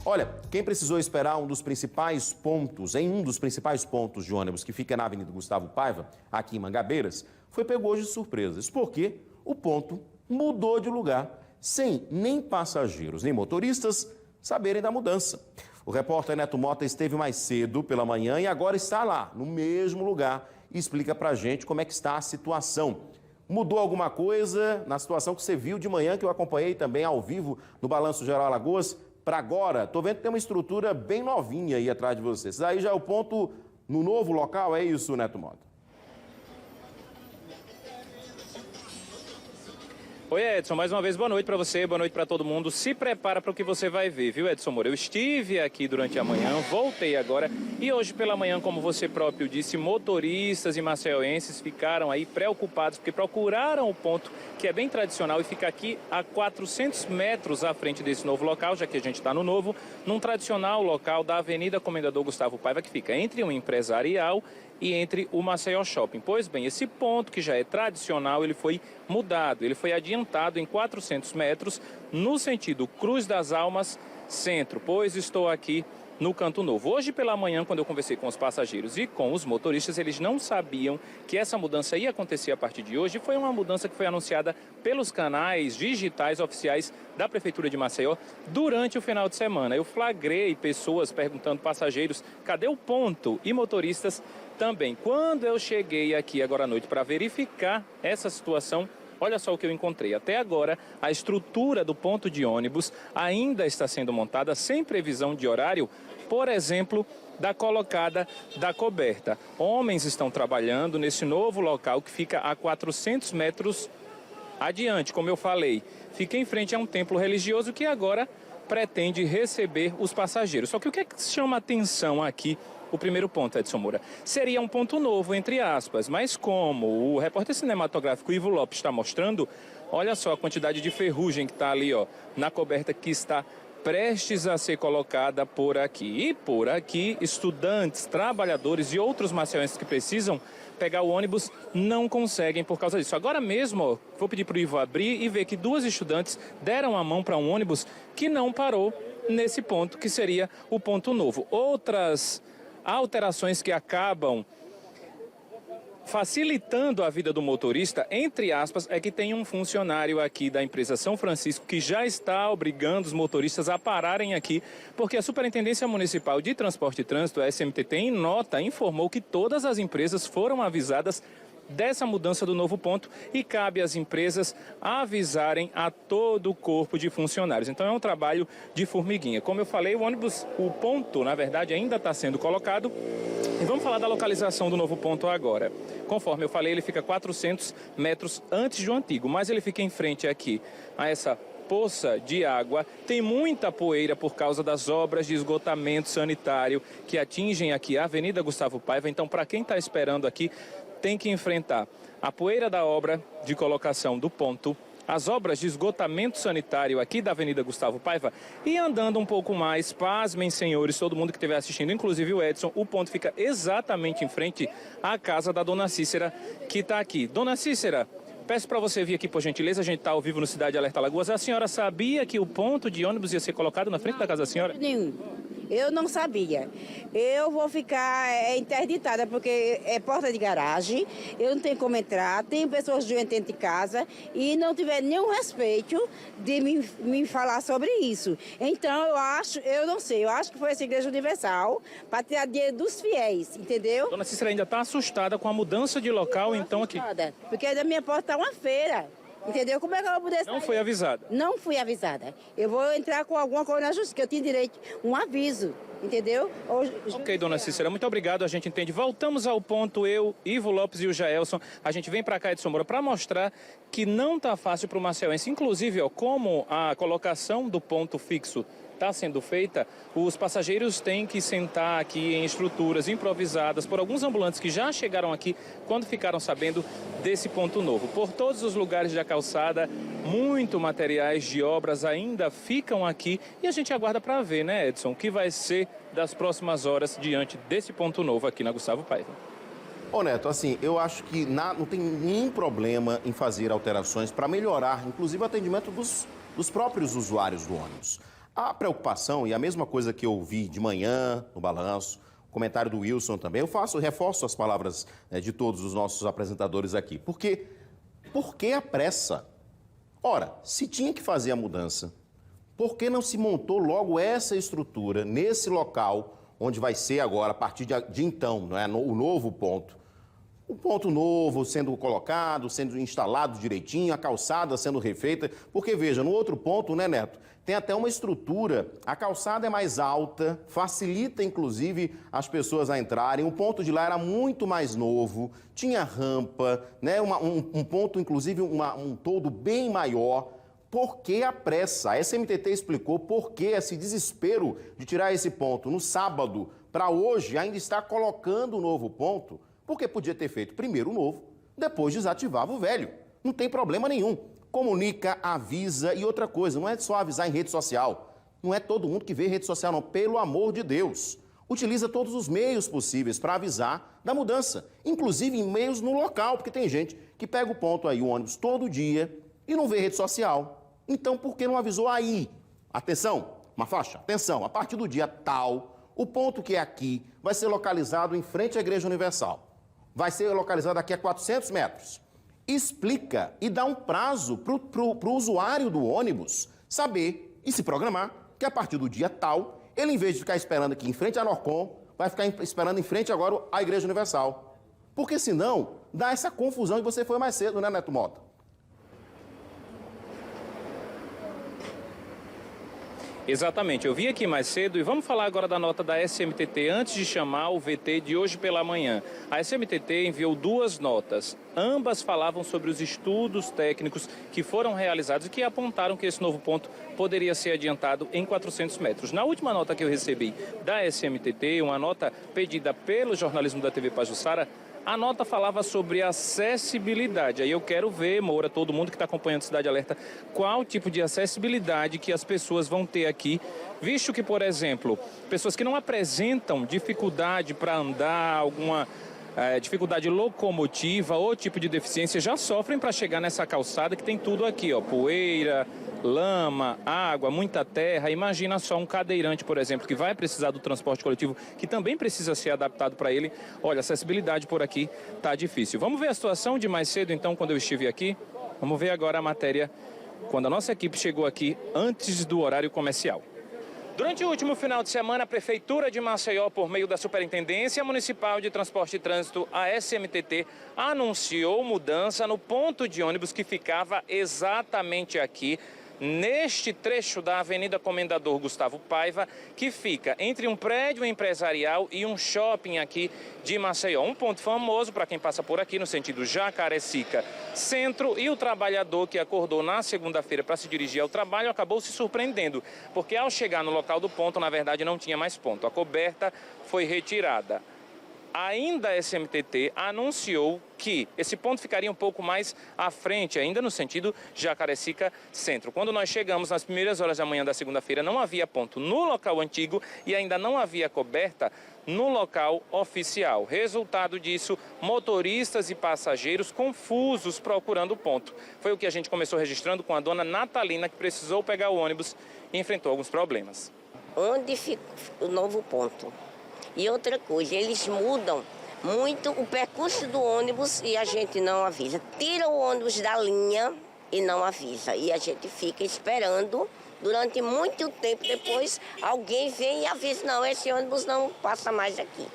Olha, quem precisou esperar em um dos principais pontos de ônibus que fica na Avenida Gustavo Paiva, aqui em Mangabeiras, foi pego hoje de surpresa. Isso porque o ponto mudou de lugar, sem nem passageiros nem motoristas saberem da mudança. O repórter Neto Mota esteve mais cedo pela manhã e agora está lá, no mesmo lugar, e explica pra gente como é que está a situação. Mudou alguma coisa na situação que você viu de manhã, que eu acompanhei também ao vivo no Balanço Geral Alagoas, para agora? Estou vendo que tem uma estrutura bem novinha aí atrás de vocês. Aí já é o ponto no novo local, é isso, Neto Mota? Oi, Edson, mais uma vez boa noite para você, boa noite para todo mundo. Se prepara para o que você vai ver, viu, Edson Moura? Eu estive aqui durante a manhã, voltei agora e hoje pela manhã, como você próprio disse, motoristas e maceioenses ficaram aí preocupados porque procuraram o ponto que é bem tradicional e fica aqui a 400 metros à frente desse novo local, já que a gente está no novo, num tradicional local da Avenida Comendador Gustavo Paiva, que fica entre um empresarial e entre o Maceió Shopping. Pois bem, esse ponto que já é tradicional, ele foi mudado, ele foi adiantado em 400 metros no sentido Cruz das Almas, centro, pois estou aqui no Canto Novo. Hoje pela manhã, quando eu conversei com os passageiros e com os motoristas, eles não sabiam que essa mudança ia acontecer a partir de hoje. Foi uma mudança que foi anunciada pelos canais digitais oficiais da Prefeitura de Maceió durante o final de semana. Eu flagrei pessoas perguntando, passageiros, cadê o ponto? E motoristas também. Quando eu cheguei aqui agora à noite para verificar essa situação, olha só o que eu encontrei. Até agora, a estrutura do ponto de ônibus ainda está sendo montada sem previsão de horário, por exemplo, da colocada da coberta. Homens estão trabalhando nesse novo local que fica a 400 metros adiante, como eu falei. Fica em frente a um templo religioso que agora pretende receber os passageiros. Só que o que chama atenção aqui, o primeiro ponto, Edson Moura, seria um ponto novo, entre aspas, mas como o repórter cinematográfico Ivo Lopes está mostrando, olha só a quantidade de ferrugem que está ali, ó, na coberta que está prestes a ser colocada por aqui. E por aqui, estudantes, trabalhadores e outros maceioenses que precisam pegar o ônibus não conseguem por causa disso. Agora mesmo, ó, vou pedir para o Ivo abrir e ver que duas estudantes deram a mão para um ônibus que não parou nesse ponto, que seria o ponto novo. Outras alterações que acabam facilitando a vida do motorista, entre aspas, é que tem um funcionário aqui da empresa São Francisco que já está obrigando os motoristas a pararem aqui, porque a Superintendência Municipal de Transporte e Trânsito, a SMTT, em nota, informou que todas as empresas foram avisadas dessa mudança do novo ponto e cabe às empresas avisarem a todo o corpo de funcionários. Então é um trabalho de formiguinha. Como eu falei, o ponto, na verdade, ainda está sendo colocado. E vamos falar da localização do novo ponto agora. Conforme eu falei, ele fica 400 metros antes do antigo, mas ele fica em frente aqui a essa poça de água. Tem muita poeira por causa das obras de esgotamento sanitário que atingem aqui a Avenida Gustavo Paiva. Então, para quem está esperando aqui, tem que enfrentar a poeira da obra de colocação do ponto, as obras de esgotamento sanitário aqui da Avenida Gustavo Paiva e andando um pouco mais, pasmem, senhores, todo mundo que estiver assistindo, inclusive o Edson, o ponto fica exatamente em frente à casa da Dona Cícera, que está aqui. Dona Cícera, peço para você vir aqui, por gentileza, a gente está ao vivo no Cidade Alerta Alagoas. A senhora sabia que o ponto de ônibus ia ser colocado na frente da casa da senhora? Nenhum. Eu não sabia. Eu vou ficar interditada, porque é porta de garagem, eu não tenho como entrar, tem pessoas doentes dentro de casa e não tiver nenhum respeito de me falar sobre isso. Então, eu não sei, eu acho que foi essa Igreja Universal para tirar dinheiro dos fiéis, entendeu? Dona Cícera ainda está assustada com a mudança de local, então aqui. Porque da minha porta está uma feira. Entendeu? Como é que eu vou poder sair? Não foi avisada? Não fui avisada. Eu vou entrar com alguma coisa na justiça, que eu tenho direito, um aviso, entendeu? Ok, Dona Cícera, muito obrigado, a gente entende. Voltamos ao ponto, eu, Ivo Lopes e o Jaelson, a gente vem para cá, Edson Moura, para mostrar que não está fácil para o maceiense. Inclusive, ó, como a colocação do ponto fixo está sendo feita, os passageiros têm que sentar aqui em estruturas improvisadas por alguns ambulantes que já chegaram aqui quando ficaram sabendo desse ponto novo. Por todos os lugares da calçada, muito materiais de obras ainda ficam aqui e a gente aguarda para ver, né, Edson, o que vai ser das próximas horas diante desse ponto novo aqui na Gustavo Paiva. Ô Neto, assim, eu acho que não tem nenhum problema em fazer alterações para melhorar, inclusive, o atendimento dos próprios usuários do ônibus. A preocupação, e a mesma coisa que eu vi de manhã no balanço, o comentário do Wilson também, reforço as palavras, né, de todos os nossos apresentadores aqui. Por que a pressa? Ora, se tinha que fazer a mudança, por que não se montou logo essa estrutura nesse local onde vai ser agora, a partir de então, não é, o novo ponto? O ponto novo sendo colocado, sendo instalado direitinho, a calçada sendo refeita, porque veja, no outro ponto, né, Neto, tem até uma estrutura, a calçada é mais alta, facilita inclusive as pessoas a entrarem, o ponto de lá era muito mais novo, tinha rampa, né, um ponto inclusive um toldo bem maior. Por que a pressa? A SMTT explicou por que esse desespero de tirar esse ponto no sábado para hoje ainda está colocando o novo ponto. Porque podia ter feito primeiro o novo, depois desativava o velho. Não tem problema nenhum. Comunica, avisa e outra coisa, não é só avisar em rede social. Não é todo mundo que vê rede social, não. Pelo amor de Deus. Utiliza todos os meios possíveis para avisar da mudança. Inclusive em meios no local, porque tem gente que pega o ponto aí, o ônibus, todo dia e não vê rede social. Então, por que não avisou aí? Atenção, uma faixa, atenção, a partir do dia tal, o ponto que é aqui vai ser localizado em frente à Igreja Universal. Vai ser localizado daqui a 400 metros. Explica e dá um prazo para o usuário do ônibus saber e se programar que a partir do dia tal, ele, em vez de ficar esperando aqui em frente à Norcom, vai ficar esperando em frente agora à Igreja Universal. Porque senão, dá essa confusão e você foi mais cedo, né, Neto Mota? Exatamente, eu vi aqui mais cedo e vamos falar agora da nota da SMTT antes de chamar o VT de hoje pela manhã. A SMTT enviou 2 notas, ambas falavam sobre os estudos técnicos que foram realizados e que apontaram que esse novo ponto poderia ser adiantado em 400 metros. Na última nota que eu recebi da SMTT, uma nota pedida pelo jornalismo da TV Pajuçara, a nota falava sobre acessibilidade. Aí eu quero ver, Moura, todo mundo que está acompanhando Cidade Alerta, qual tipo de acessibilidade que as pessoas vão ter aqui, visto que, por exemplo, pessoas que não apresentam dificuldade para andar, alguma dificuldade locomotiva ou tipo de deficiência, já sofrem para chegar nessa calçada que tem tudo aqui, ó, poeira, lama, água, muita terra. Imagina só um cadeirante, por exemplo, que vai precisar do transporte coletivo, que também precisa ser adaptado para ele. Olha, a acessibilidade por aqui tá difícil. Vamos ver a situação de mais cedo, então, quando eu estive aqui? Vamos ver agora a matéria, quando a nossa equipe chegou aqui antes do horário comercial. Durante o último final de semana, a Prefeitura de Maceió, por meio da Superintendência Municipal de Transporte e Trânsito, a SMTT, anunciou mudança no ponto de ônibus que ficava exatamente aqui, neste trecho da Avenida Comendador Gustavo Paiva, que fica entre um prédio empresarial e um shopping aqui de Maceió. Um ponto famoso para quem passa por aqui no sentido Jacarecica Centro, e o trabalhador que acordou na segunda-feira para se dirigir ao trabalho acabou se surpreendendo, porque ao chegar no local do ponto, na verdade, não tinha mais ponto. A coberta foi retirada. Ainda a SMTT anunciou que esse ponto ficaria um pouco mais à frente, ainda no sentido Jacarecica Centro. Quando nós chegamos nas primeiras horas da manhã da segunda-feira, não havia ponto no local antigo e ainda não havia coberta no local oficial. Resultado disso, motoristas e passageiros confusos procurando o ponto. Foi o que a gente começou registrando com a dona Natalina, que precisou pegar o ônibus e enfrentou alguns problemas. Onde fica o novo ponto? E outra coisa, eles mudam muito o percurso do ônibus e a gente não avisa. Tira o ônibus da linha e não avisa. E a gente fica esperando durante muito tempo. Depois alguém vem e avisa, não, esse ônibus não passa mais aqui.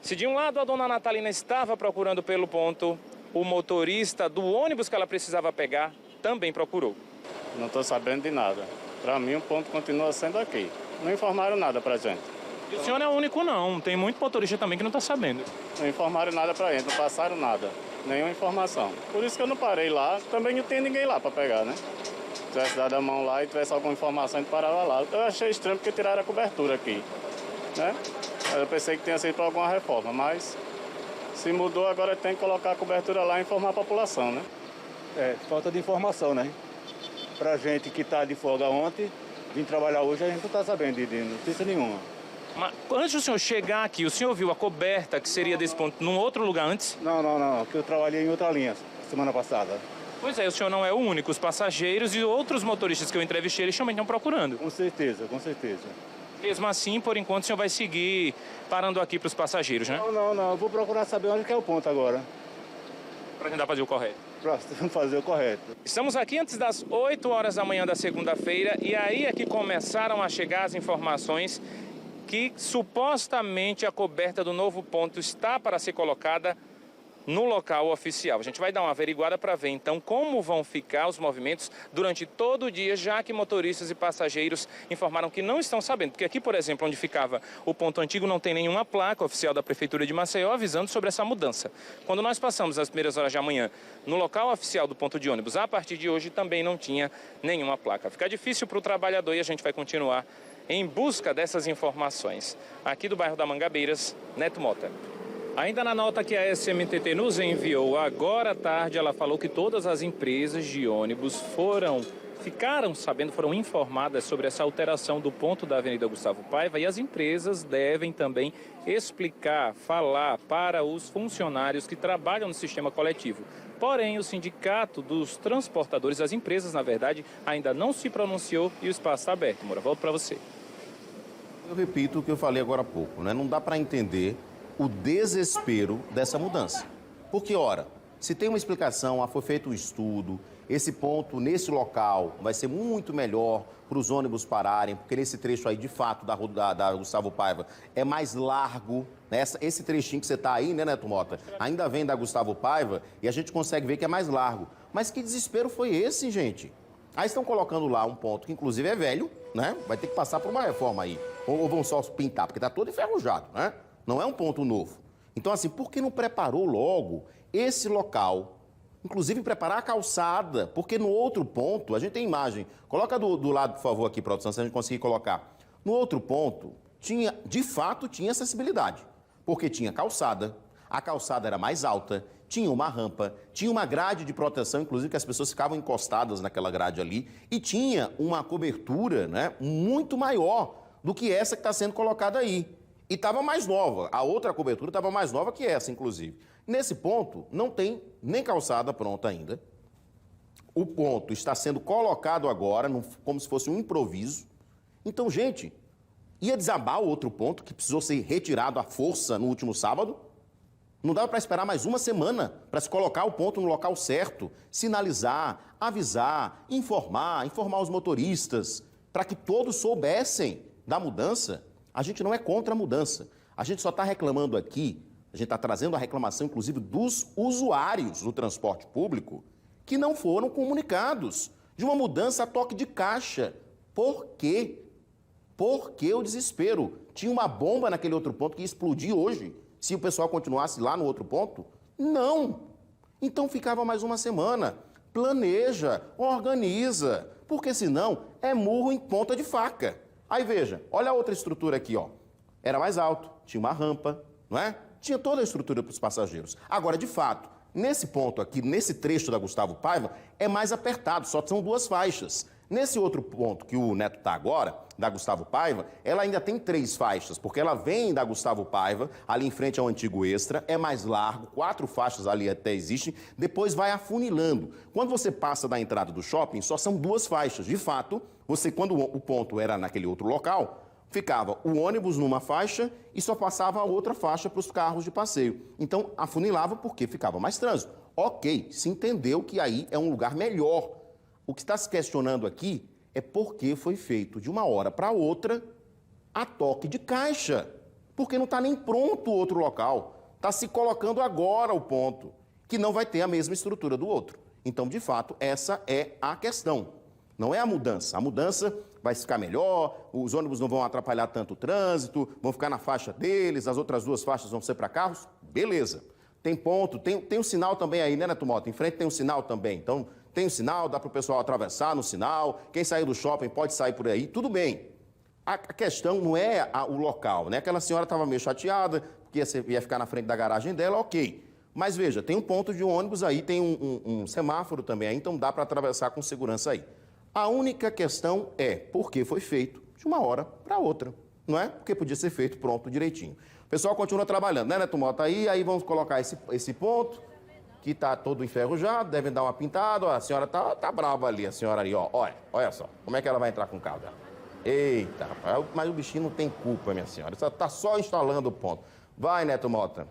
Se de um lado a dona Natalina estava procurando pelo ponto, o motorista do ônibus que ela precisava pegar também procurou. Não estou sabendo de nada. Para mim o ponto continua sendo aqui. Não informaram nada para a gente. E o senhor não é o único não, tem muito motorista também que não está sabendo. Não informaram nada pra gente, não passaram nada, nenhuma informação. Por isso que eu não parei lá, também não tem ninguém lá para pegar, né? Se tivesse dado a mão lá e tivesse alguma informação, a gente parava lá. Eu achei estranho porque tiraram a cobertura aqui, né? Eu pensei que tinha sido para alguma reforma, mas se mudou, agora tem que colocar a cobertura lá e informar a população, né? Falta de informação, né? Pra gente que tá de folga ontem, vim trabalhar hoje, a gente não tá sabendo de notícia nenhuma. Mas antes do senhor chegar aqui, o senhor viu a coberta que seria desse ponto num outro lugar antes? Não, que eu trabalhei em outra linha semana passada. Pois é, o senhor não é o único. Os passageiros e outros motoristas que eu entrevistei, eles também estão procurando. Com certeza, com certeza. Mesmo assim, por enquanto, o senhor vai seguir parando aqui para os passageiros, né? Não, eu vou procurar saber onde que é o ponto agora, Para tentar fazer o correto. para fazer o correto. Estamos aqui antes das 8 horas da manhã da segunda-feira e aí é que começaram a chegar as informações que supostamente a coberta do novo ponto está para ser colocada no local oficial. A gente vai dar uma averiguada para ver então como vão ficar os movimentos durante todo o dia, já que motoristas e passageiros informaram que não estão sabendo. Porque aqui, por exemplo, onde ficava o ponto antigo, não tem nenhuma placa oficial da Prefeitura de Maceió avisando sobre essa mudança. Quando nós passamos as primeiras horas da manhã no local oficial do ponto de ônibus, a partir de hoje também não tinha nenhuma placa. Fica difícil para o trabalhador e a gente vai continuar em busca dessas informações. Aqui do bairro da Mangabeiras, Neto Mota. Ainda na nota que a SMTT nos enviou agora à tarde, ela falou que todas as empresas de ônibus foram informadas sobre essa alteração do ponto da Avenida Gustavo Paiva e as empresas devem também falar para os funcionários que trabalham no sistema coletivo. Porém, o sindicato dos transportadores, as empresas, na verdade, ainda não se pronunciou e o espaço está aberto. Moura, volto para você. Eu repito o que eu falei agora há pouco, né? Não dá para entender o desespero dessa mudança. Porque, ora, se tem uma explicação, foi feito um estudo, esse ponto, nesse local, vai ser muito melhor para os ônibus pararem, porque nesse trecho aí, de fato, da Gustavo Paiva, é mais largo, né? Esse trechinho que você está aí, né, Neto Mota, ainda vem da Gustavo Paiva e a gente consegue ver que é mais largo. Mas que desespero foi esse, gente? Aí estão colocando lá um ponto que, inclusive, é velho, né? Vai ter que passar por uma reforma aí. Ou vão só pintar, porque está todo enferrujado, né? Não é um ponto novo. Então, assim, por que não preparou logo esse local? Inclusive, preparar a calçada, porque no outro ponto, a gente tem imagem. Coloca do lado, por favor, aqui, produção, se a gente conseguir colocar. No outro ponto, de fato, tinha acessibilidade. Porque tinha calçada, a calçada era mais alta, tinha uma rampa, tinha uma grade de proteção, inclusive que as pessoas ficavam encostadas naquela grade ali, e tinha uma cobertura, né, muito maior do que essa que está sendo colocada aí. E estava mais nova, a outra cobertura estava mais nova que essa, inclusive. Nesse ponto, não tem nem calçada pronta ainda. O ponto está sendo colocado agora, como se fosse um improviso. Então, gente, ia desabar o outro ponto, que precisou ser retirado à força no último sábado. Não dava para esperar mais uma semana para se colocar o ponto no local certo, sinalizar, avisar, informar os motoristas, para que todos soubessem da mudança. A gente não é contra a mudança. A gente só está reclamando aqui, a gente está trazendo a reclamação, inclusive, dos usuários do transporte público que não foram comunicados de uma mudança a toque de caixa. Por quê? Por que o desespero? Tinha uma bomba naquele outro ponto que ia explodir hoje, se o pessoal continuasse lá no outro ponto? Não. Então ficava mais uma semana. Planeja, organiza, porque senão é murro em ponta de faca. Aí veja, olha a outra estrutura aqui, ó. Era mais alto, tinha uma rampa, não é? Tinha toda a estrutura para os passageiros. Agora, de fato, nesse ponto aqui, nesse trecho da Gustavo Paiva, é mais apertado, só são duas faixas. Nesse outro ponto que o Neto está agora, da Gustavo Paiva, ela ainda tem 3 faixas, porque ela vem da Gustavo Paiva, ali em frente ao antigo Extra, é mais largo, 4 faixas ali até existem, depois vai afunilando. Quando você passa da entrada do shopping, só são 2 faixas. De fato, quando o ponto era naquele outro local, ficava o ônibus numa faixa e só passava a outra faixa para os carros de passeio. Então, afunilava porque ficava mais trânsito. Ok, se entendeu que aí é um lugar melhor. O que está se questionando aqui é por que foi feito de uma hora para outra a toque de caixa. Porque não está nem pronto o outro local. Está se colocando agora o ponto, que não vai ter a mesma estrutura do outro. Então, de fato, essa é a questão. Não é a mudança. A mudança vai ficar melhor, os ônibus não vão atrapalhar tanto o trânsito, vão ficar na faixa deles, as outras 2 faixas vão ser para carros. Beleza. Tem ponto, tem um sinal também aí, né, Neto Mota? Em frente tem um sinal também. Então, tem um sinal, dá para o pessoal atravessar no sinal. Quem sair do shopping pode sair por aí, tudo bem. A questão não é o local, né? Aquela senhora estava meio chateada, porque ia ficar na frente da garagem dela, ok. Mas veja, tem um ponto de ônibus aí, tem um semáforo também aí, então dá para atravessar com segurança aí. A única questão é por que foi feito de uma hora para outra, não é? Porque podia ser feito pronto direitinho. O pessoal continua trabalhando, né, Neto Mota? Aí vamos colocar esse ponto. que tá todo enferrujado, devem dar uma pintada. Ó, a senhora tá brava ali, a senhora ali, ó. Olha só, como é que ela vai entrar com o carro dela? Eita, rapaz, mas o bichinho não tem culpa, minha senhora. Só tá só instalando o ponto. Vai, Neto Mota.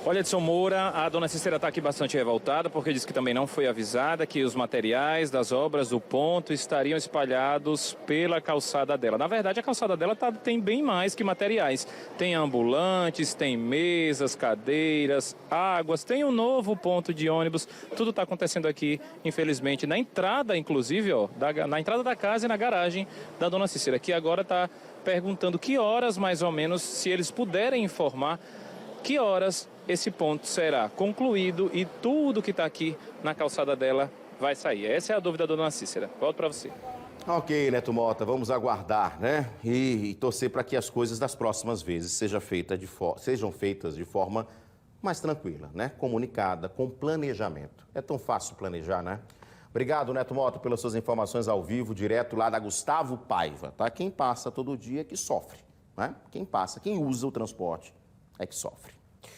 Olha, Edson Moura, a dona Cícera está aqui bastante revoltada porque diz que também não foi avisada que os materiais das obras do ponto estariam espalhados pela calçada dela. Na verdade, a calçada dela tem bem mais que materiais. Tem ambulantes, tem mesas, cadeiras, águas, tem um novo ponto de ônibus. Tudo está acontecendo aqui, infelizmente, na entrada, inclusive, ó, na entrada da casa e na garagem da dona Cícera, que agora está perguntando que horas, mais ou menos, se eles puderem informar, que horas esse ponto será concluído e tudo que está aqui na calçada dela vai sair. Essa é a dúvida da dona Cícera. Volto para você. Ok, Neto Mota, vamos aguardar, né? E torcer para que as coisas das próximas vezes sejam feitas de forma mais tranquila, né? Comunicada, com planejamento. É tão fácil planejar, né? Obrigado, Neto Mota, pelas suas informações ao vivo, direto lá da Gustavo Paiva, tá? Quem passa todo dia é que sofre, né? Quem passa, quem usa o transporte é que sofre.